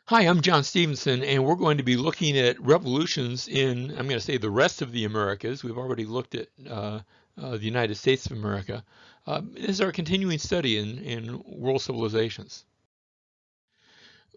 Hi, I'm John Stevenson, and we're going to be looking at revolutions in, I'm going to say, the rest of the Americas. We've already looked at the United States of America. This is our continuing study in world civilizations.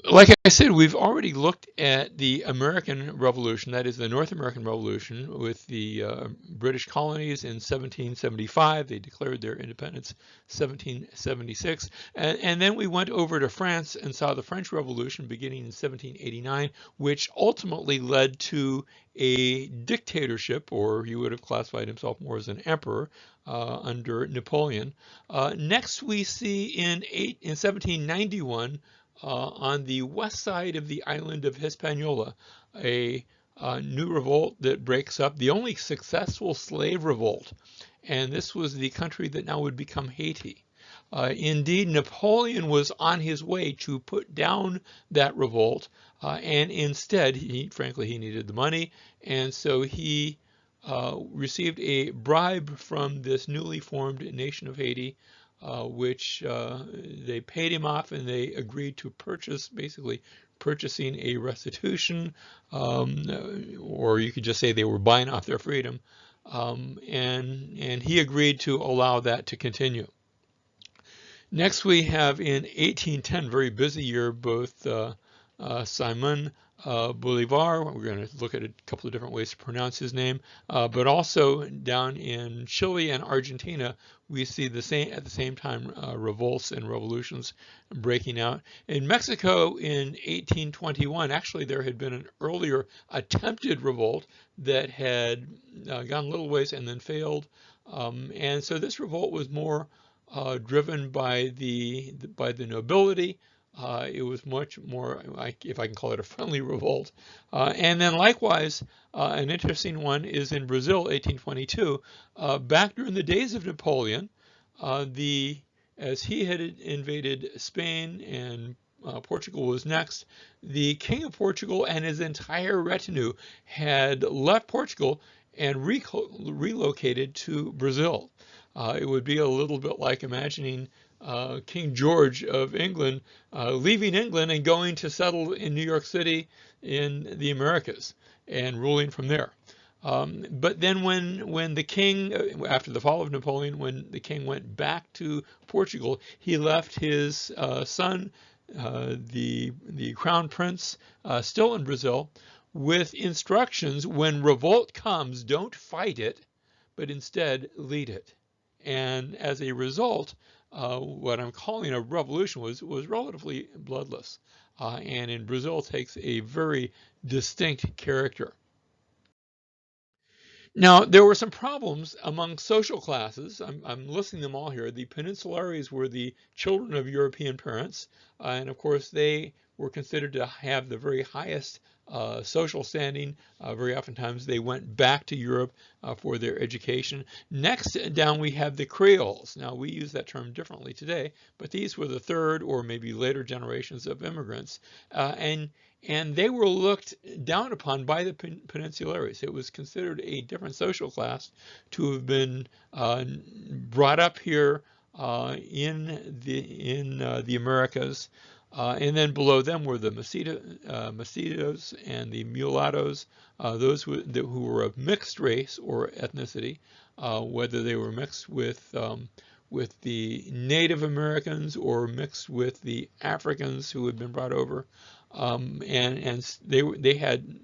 Like I said, we've already looked at the American Revolution, that is the North American Revolution, with the British colonies in 1775. They declared their independence 1776. And then we went over to France and saw the French Revolution beginning in 1789, which ultimately led to a dictatorship, or he would have classified himself more as an emperor, under Napoleon. Next, we see in 1791, on the west side of the island of Hispaniola, a new revolt that breaks up the only successful slave revolt. And this was the country that now would become Haiti. Indeed, Napoleon was on his way to put down that revolt, and instead, frankly, he needed the money, and so he received a bribe from this newly formed nation of Haiti, which they paid him off, and they agreed to purchase, basically purchasing a restitution, or you could just say they were buying off their freedom, and he agreed to allow that to continue. Next, we have in 1810, very busy year, both Simon Bolivar. We're going to look at a couple of different ways to pronounce his name, but also down in Chile and Argentina, we see the same at the same time revolts and revolutions breaking out. In Mexico in 1821, actually there had been an earlier attempted revolt that had gone a little ways and then failed, and so this revolt was more driven by the nobility. It was much more, if I can call it, a friendly revolt. And then likewise, an interesting one is in Brazil, 1822. Back during the days of Napoleon, as he had invaded Spain and Portugal was next, the King of Portugal and his entire retinue had left Portugal and relocated to Brazil. It would be a little bit like imagining King George of England leaving England and going to settle in New York City in the Americas and ruling from there. But then when the king, after the fall of Napoleon, when the king went back to Portugal, he left his son, the crown prince, still in Brazil, with instructions: when revolt comes, don't fight it, but instead lead it. And as a result, what I'm calling a revolution was relatively bloodless, and in Brazil takes a very distinct character. Now, there were some problems among social classes. I'm listing them all here. The Peninsulares were the children of European parents, and of course, they were considered to have the very highest social standing. Very oftentimes, they went back to Europe for their education. Next down, we have the Creoles. Now, we use that term differently today, but these were the third or maybe later generations of immigrants, and they were looked down upon by the Peninsulares. It was considered a different social class to have been brought up here in the Americas. And then below them were the mestizos and the mulattoes, those who were of mixed race or ethnicity, whether they were mixed with the Native Americans or mixed with the Africans who had been brought over. And they had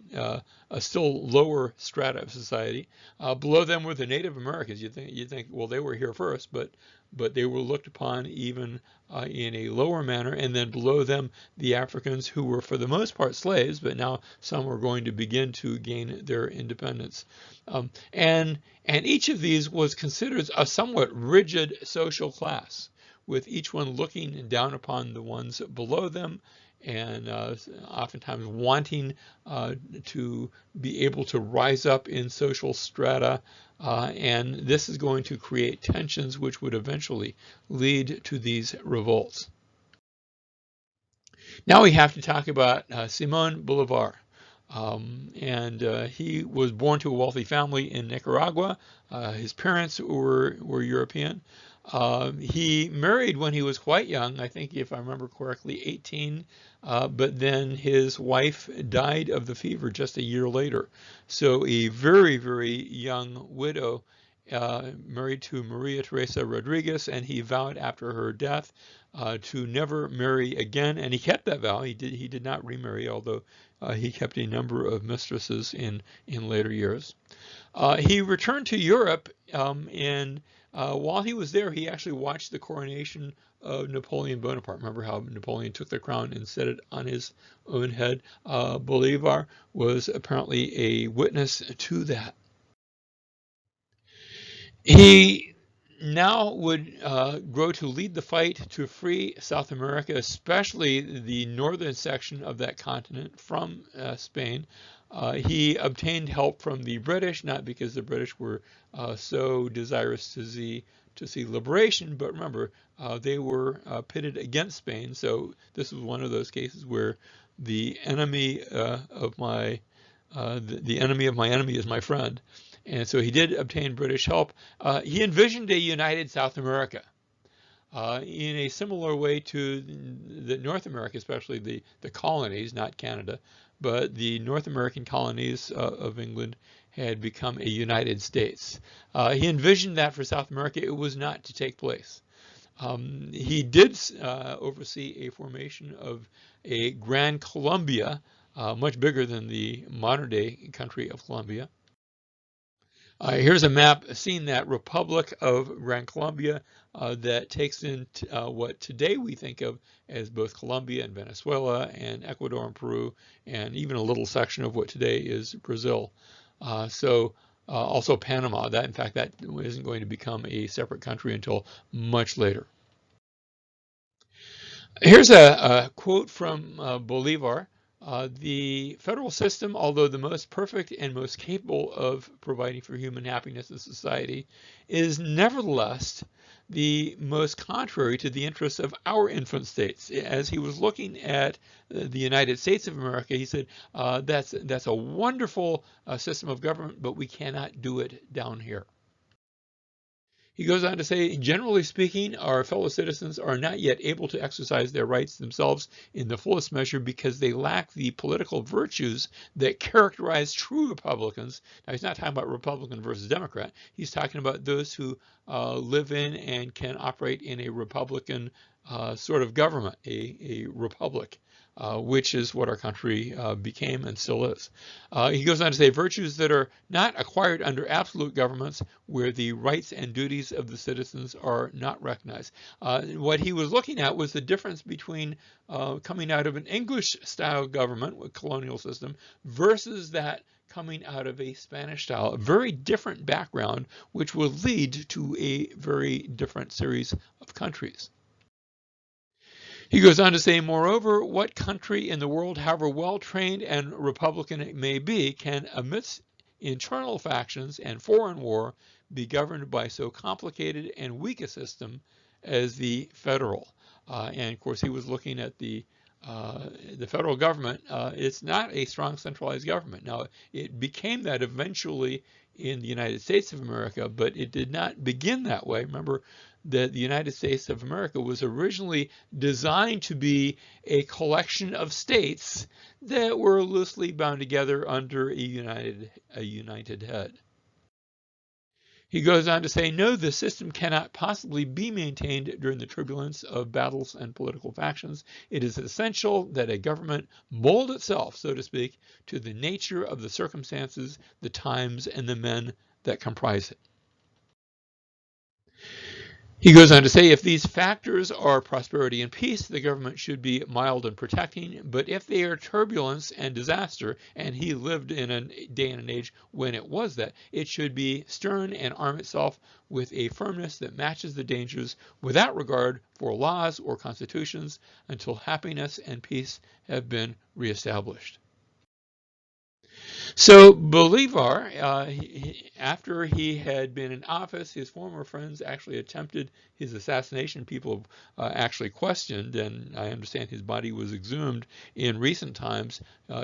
a still lower strata of society. Below them were the Native Americans. You think well, they were here first, but they were looked upon even in a lower manner. And then below them, the Africans, who were for the most part slaves, but now some were going to begin to gain their independence. And each of these was considered a somewhat rigid social class, with each one looking down upon the ones below them, and oftentimes wanting to be able to rise up in social strata. And this is going to create tensions which would eventually lead to these revolts. Now we have to talk about Simon Bolivar. And he was born to a wealthy family in Nicaragua. His parents were European. He married when he was quite young, I think, if I remember correctly, 18, but then his wife died of the fever just a year later. So a very, very young widow, married to Maria Teresa Rodriguez, and he vowed after her death to never marry again, and he kept that vow. He did not remarry, although he kept a number of mistresses in later years. He returned to Europe, and while he was there, he actually watched the coronation of Napoleon Bonaparte. Remember how Napoleon took the crown and set it on his own head? Bolivar was apparently a witness to that. He now would grow to lead the fight to free South America, especially the northern section of that continent from Spain. He obtained help from the British, not because the British were so desirous to see liberation, but remember, they were pitted against Spain. So this was one of those cases where the enemy of my the enemy of my enemy is my friend. And so he did obtain British help. He envisioned a united South America in a similar way to the North America, especially the colonies, not Canada, but the North American colonies of England had become a United States. He envisioned that for South America. It was not to take place. He did oversee a formation of a Gran Colombia, much bigger than the modern day country of Colombia. Here's a map seeing that Republic of Gran Colombia that takes in what today we think of as both Colombia and Venezuela and Ecuador and Peru, and even a little section of what today is Brazil. Also Panama. That, in fact, that isn't going to become a separate country until much later. Here's a quote from Bolivar. The federal system, although the most perfect and most capable of providing for human happiness in society, is nevertheless the most contrary to the interests of our infant states. As he was looking at the United States of America, he said, that's a wonderful system of government, but we cannot do it down here. He goes on to say, generally speaking, our fellow citizens are not yet able to exercise their rights themselves in the fullest measure because they lack the political virtues that characterize true Republicans. Now, he's not talking about Republican versus Democrat. He's talking about those who live in and can operate in a Republican sort of government, a republic. Which is what our country became and still is. He goes on to say virtues that are not acquired under absolute governments where the rights and duties of the citizens are not recognized. What he was looking at was the difference between coming out of an English-style government with colonial system versus that coming out of a Spanish style, a very different background, which will lead to a very different series of countries. He goes on to say, moreover, what country in the world, however well-trained and Republican it may be, can, amidst internal factions and foreign war, be governed by so complicated and weak a system as the federal? And of course, he was looking at the federal government. It's not a strong centralized government. Now, it became that eventually in the United States of America, but it did not begin that way. Remember that the United States of America was originally designed to be a collection of states that were loosely bound together under a united head. He goes on to say, no, the system cannot possibly be maintained during the turbulence of battles and political factions. It is essential that a government mold itself, so to speak, to the nature of the circumstances, the times, and the men that comprise it. He goes on to say, if these factors are prosperity and peace, the government should be mild and protecting. But if they are turbulence and disaster, and he lived in a day and an age when it was that, it should be stern and arm itself with a firmness that matches the dangers without regard for laws or constitutions until happiness and peace have been reestablished. So Bolivar, after he had been in office, his former friends actually attempted his assassination. People actually questioned, and I understand his body was exhumed in recent times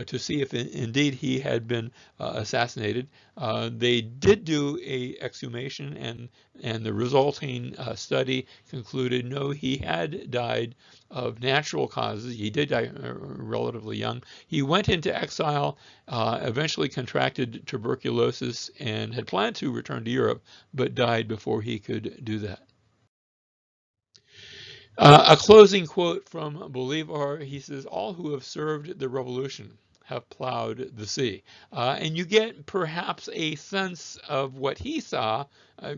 to see if indeed he had been assassinated. They did do a exhumation, and the resulting study concluded no, he had died of natural causes. He did die relatively young. He went into exile, eventually contracted tuberculosis, and had planned to return to Europe, but died before he could do that. A closing quote from Bolivar, he says, "All who have served the revolution have plowed the sea." And you get perhaps a sense of what he saw,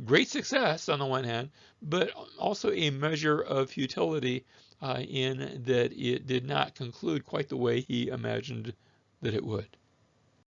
great success on the one hand, but also a measure of futility in that it did not conclude quite the way he imagined that it would.